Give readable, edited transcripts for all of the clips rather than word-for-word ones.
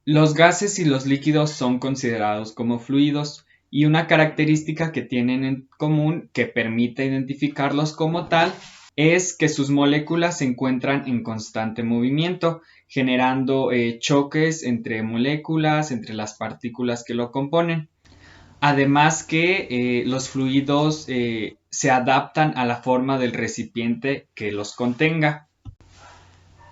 Los gases y los líquidos son considerados como fluidos y una característica que tienen en común que permite identificarlos como tal es que sus moléculas se encuentran en constante movimiento, generando choques entre moléculas, entre las partículas que lo componen. Además que los fluidos se adaptan a la forma del recipiente que los contenga.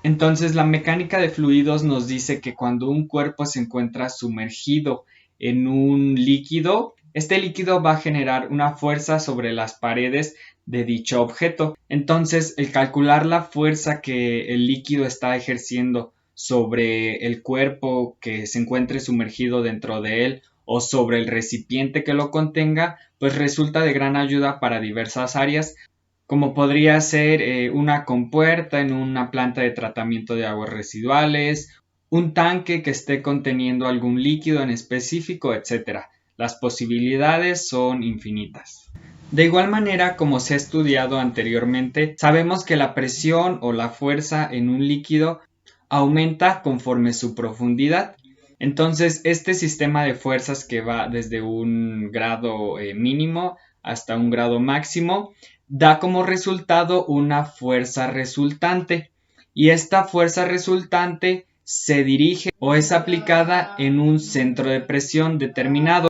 Entonces, la mecánica de fluidos nos dice que cuando un cuerpo se encuentra sumergido en un líquido, este líquido va a generar una fuerza sobre las paredes de dicho objeto. Entonces, el calcular la fuerza que el líquido está ejerciendo sobre el cuerpo que se encuentre sumergido dentro de él o sobre el recipiente que lo contenga, pues resulta de gran ayuda para diversas áreas, como podría ser una compuerta en una planta de tratamiento de aguas residuales, un tanque que esté conteniendo algún líquido en específico, etcétera. Las posibilidades son infinitas. De igual manera, como se ha estudiado anteriormente, sabemos que la presión o la fuerza en un líquido aumenta conforme su profundidad. Entonces, este sistema de fuerzas que va desde un grado mínimo hasta un grado máximo da como resultado una fuerza resultante. Y esta fuerza resultante se dirige o es aplicada en un centro de presión determinado.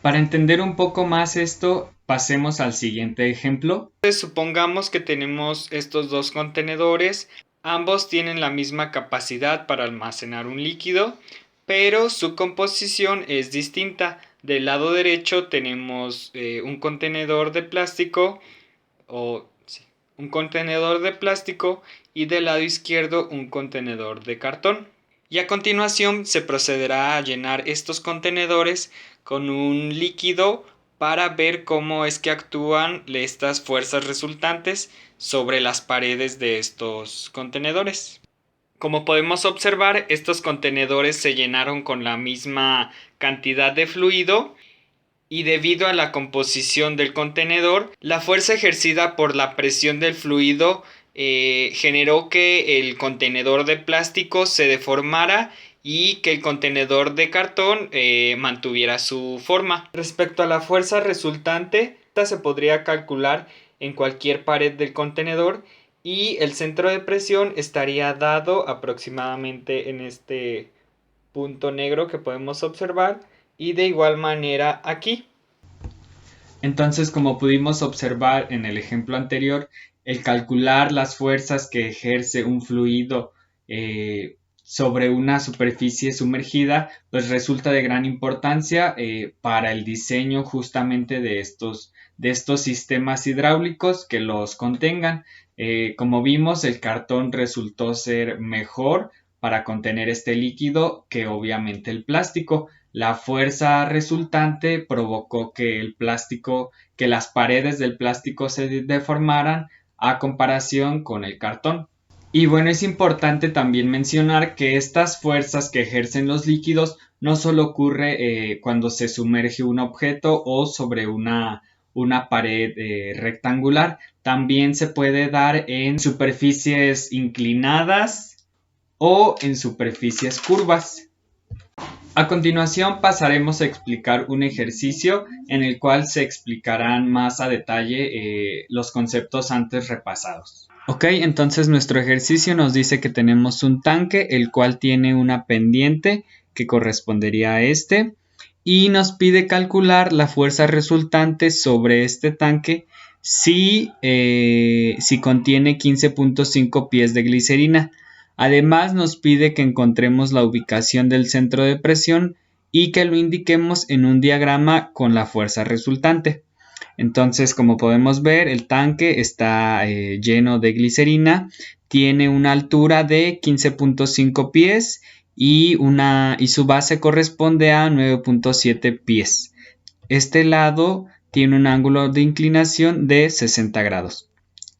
Para entender un poco más esto, pasemos al siguiente ejemplo. Entonces, supongamos que tenemos estos dos contenedores, ambos tienen la misma capacidad para almacenar un líquido, pero su composición es distinta. Del lado derecho tenemos un contenedor de plástico o sí, un contenedor de plástico y del lado izquierdo un contenedor de cartón. Y a continuación se procederá a llenar estos contenedores con un líquido para ver cómo es que actúan estas fuerzas resultantes sobre las paredes de estos contenedores. Como podemos observar, estos contenedores se llenaron con la misma cantidad de fluido y debido a la composición del contenedor, la fuerza ejercida por la presión del fluido generó que el contenedor de plástico se deformara y que el contenedor de cartón mantuviera su forma. Respecto a la fuerza resultante, esta se podría calcular en cualquier pared del contenedor y el centro de presión estaría dado aproximadamente en este punto negro que podemos observar y de igual manera aquí. Entonces, como pudimos observar en el ejemplo anterior, el calcular las fuerzas que ejerce un fluido sobre una superficie sumergida, pues resulta de gran importancia para el diseño justamente de estos sistemas hidráulicos que los contengan. Como vimos, el cartón resultó ser mejor para contener este líquido que obviamente el plástico. La fuerza resultante provocó que el plástico, que las paredes del plástico se deformaran a comparación con el cartón. Y bueno, es importante también mencionar que estas fuerzas que ejercen los líquidos no solo ocurre cuando se sumerge un objeto o sobre una pared rectangular, también se puede dar en superficies inclinadas o en superficies curvas. A continuación pasaremos a explicar un ejercicio en el cual se explicarán más a detalle los conceptos antes repasados. Ok, entonces nuestro ejercicio nos dice que tenemos un tanque el cual tiene una pendiente que correspondería a este y nos pide calcular la fuerza resultante sobre este tanque si contiene 15.5 pies de glicerina. Además nos pide que encontremos la ubicación del centro de presión y que lo indiquemos en un diagrama con la fuerza resultante. Entonces, como podemos ver, el tanque está lleno de glicerina, tiene una altura de 15.5 pies y su base corresponde a 9.7 pies. Este lado tiene un ángulo de inclinación de 60 grados.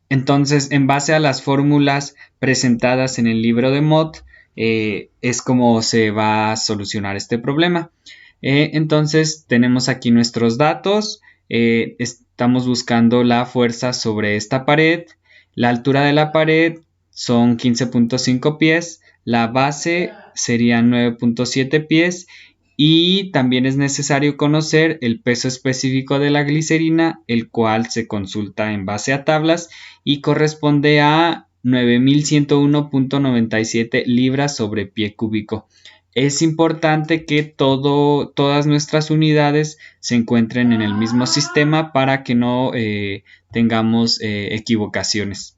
Entonces, en base a las fórmulas presentadas en el libro de Mott, es como se va a solucionar este problema. Entonces, tenemos aquí nuestros datos. Estamos buscando la fuerza sobre esta pared. La altura de la pared son 15.5 pies, la base serían 9.7 pies y también es necesario conocer el peso específico de la glicerina, el cual se consulta en base a tablas y corresponde a 9101.97 libras sobre pie cúbico. Es importante que todas nuestras unidades se encuentren en el mismo sistema para que no tengamos equivocaciones.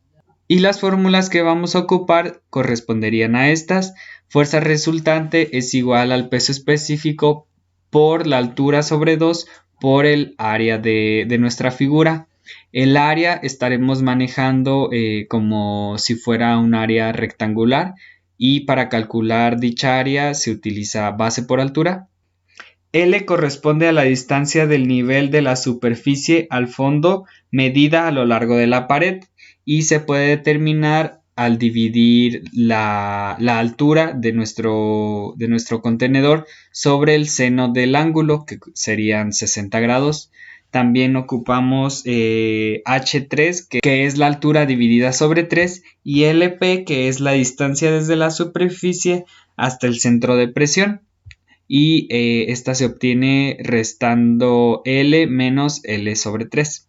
Y las fórmulas que vamos a ocupar corresponderían a estas. Fuerza resultante es igual al peso específico por la altura sobre 2 por el área de nuestra figura. El área estaremos manejando como si fuera un área rectangular y para calcular dicha área se utiliza base por altura. L corresponde a la distancia del nivel de la superficie al fondo medida a lo largo de la pared y se puede determinar al dividir la altura de nuestro contenedor sobre el seno del ángulo, que serían 60 grados. También ocupamos H3, que es la altura dividida sobre 3, y LP, que es la distancia desde la superficie hasta el centro de presión. Y esta se obtiene restando L menos L sobre 3.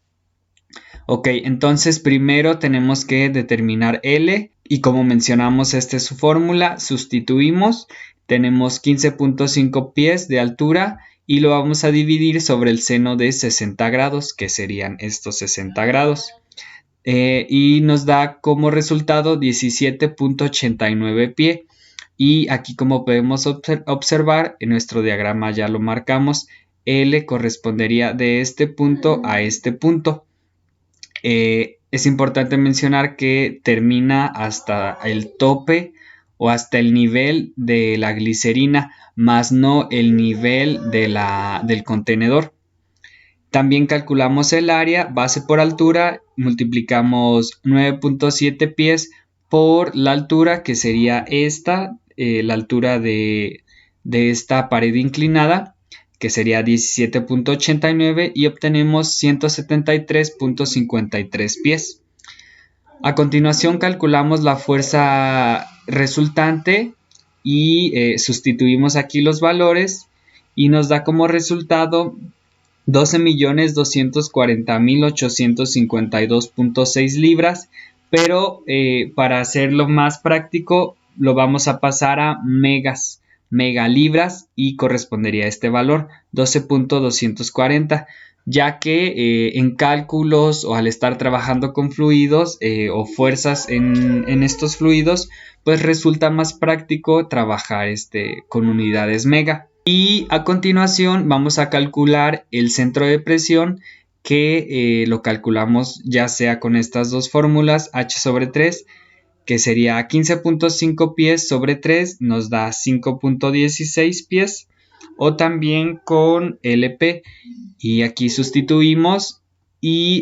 Ok, entonces primero tenemos que determinar L y como mencionamos esta es su fórmula, sustituimos, tenemos 15.5 pies de altura y lo vamos a dividir sobre el seno de 60 grados, que serían estos 60 grados. Y nos da como resultado 17.89 pie. Y aquí como podemos observar, en nuestro diagrama ya lo marcamos, L correspondería de este punto a este punto. Es importante mencionar que termina hasta el tope o hasta el nivel de la glicerina, más no el nivel del contenedor. También calculamos el área, base por altura, multiplicamos 9.7 pies por la altura, que sería esta, la altura de esta pared inclinada, que sería 17.89 y obtenemos 173.53 pies. A continuación calculamos la fuerza resultante y sustituimos aquí los valores y nos da como resultado 12.240.852.6 libras, pero para hacerlo más práctico lo vamos a pasar a megalibras y correspondería a este valor 12.240, ya que en cálculos o al estar trabajando con fluidos o fuerzas en estos fluidos, pues resulta más práctico trabajar con unidades mega. Y a continuación vamos a calcular el centro de presión, que lo calculamos ya sea con estas dos fórmulas, H sobre 3, que sería 15.5 pies sobre 3, nos da 5.16 pies, o también con LP, y aquí sustituimos y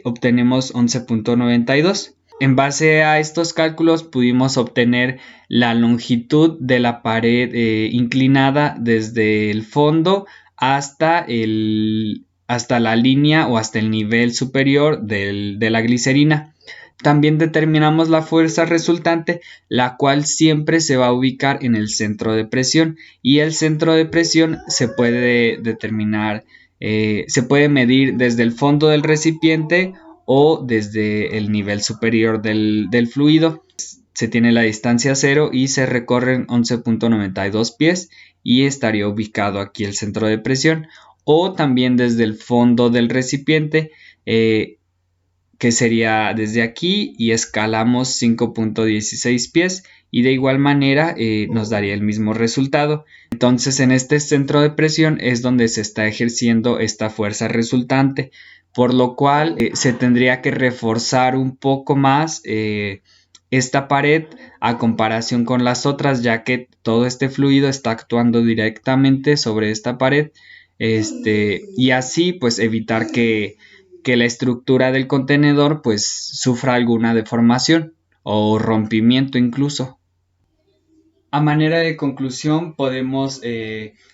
obtenemos 11.92. En base a estos cálculos pudimos obtener la longitud de la pared inclinada desde el fondo hasta la línea o hasta el nivel superior de la glicerina. También determinamos la fuerza resultante, la cual siempre se va a ubicar en el centro de presión, y el centro de presión se puede determinar, se puede medir desde el fondo del recipiente o desde el nivel superior del fluido. Se tiene la distancia 0 y se recorren 11.92 pies y estaría ubicado aquí el centro de presión, o también desde el fondo del recipiente, que sería desde aquí, y escalamos 5.16 pies y de igual manera nos daría el mismo resultado. Entonces en este centro de presión es donde se está ejerciendo esta fuerza resultante, por lo cual se tendría que reforzar un poco más esta pared a comparación con las otras, ya que todo este fluido está actuando directamente sobre esta pared, y así pues evitar que la estructura del contenedor pues sufra alguna deformación o rompimiento incluso. A manera de conclusión podemos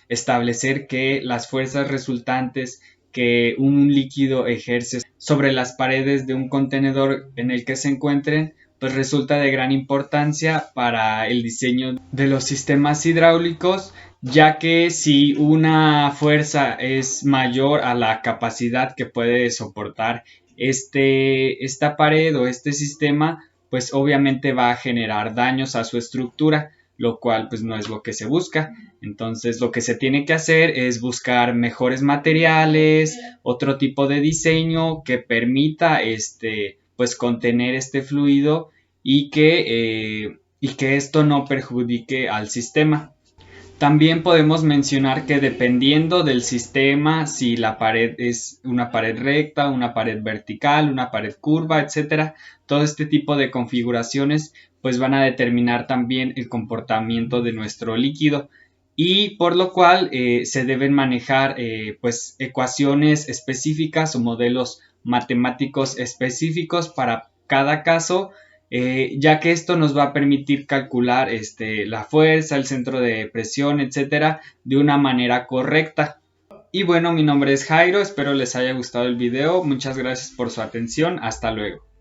establecer que las fuerzas resultantes que un líquido ejerce sobre las paredes de un contenedor en el que se encuentren pues resulta de gran importancia para el diseño de los sistemas hidráulicos, ya que si una fuerza es mayor a la capacidad que puede soportar esta pared o este sistema, pues obviamente va a generar daños a su estructura, lo cual pues no es lo que se busca. Entonces lo que se tiene que hacer es buscar mejores materiales, otro tipo de diseño que permita pues contener este fluido y que esto no perjudique al sistema. También podemos mencionar que dependiendo del sistema, si la pared es una pared recta, una pared vertical, una pared curva, etcétera, todo este tipo de configuraciones pues van a determinar también el comportamiento de nuestro líquido y por lo cual se deben manejar pues ecuaciones específicas o modelos matemáticos específicos para cada caso, ya que esto nos va a permitir calcular la fuerza, el centro de presión, etcétera, de una manera correcta. Y bueno, mi nombre es Jairo, espero les haya gustado el video, muchas gracias por su atención, hasta luego.